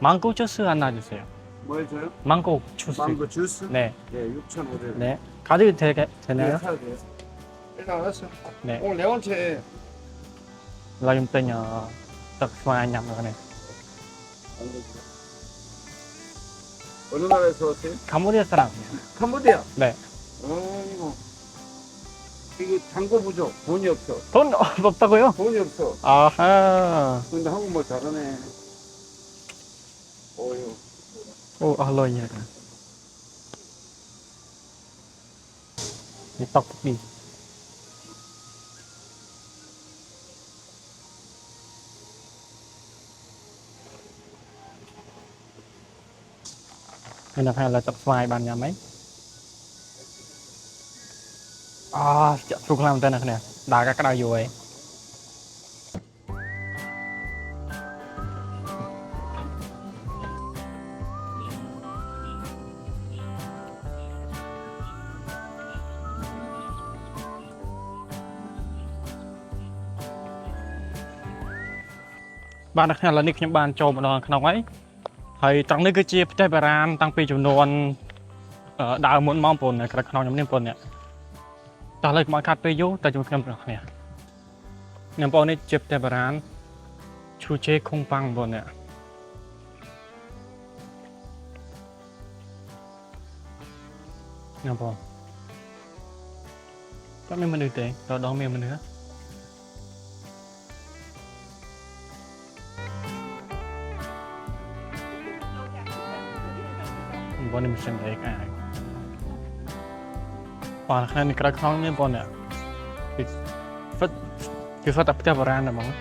망고 주스 하나 주세요. 뭘 줘요? 망고 주스. 망고 주스? 네. 네, 6,500원. 네. 가져도 네, 되나요? 사도 돼요. 일단 알았어. 네. 오늘 네 번째. Là dùng tên tập xoài nhầm rồi này. 어느 나라에서 왔어요? 캄보디아 사람. 캄보디아. 네. 어이구. 이거 잔고 부족. 돈이 없어. 돈 없다고요? 돈이 없어. 아하. 근데 한국말 잘하네. 어휴. 오, 알로이. 이 떡볶이. Đây là phải là tập xoài bàn nhà máy. À, chợ chụp làm tên này nè. Đá các đào dù ấy. Bạn đặc là nick những bạn trộm một đòn không ấy. Thì trong này cứ chia trái bà ram tăng pi chủ nôn đào muốn mong bồn này, cái khăn nhóm niệm bồn này. Ta lấy mọi cắt pi vô, ta chụp nhầm được nè. Niệm bồn này chụp trái bà ram, chú chế không bằng bồn này. Niệm bồn. Chắc mình được thế, đó mình nữa. Bọn mình xem thấy cái này. Và khả năng cái khăn này bọn này. Cái phát tập ra là bằng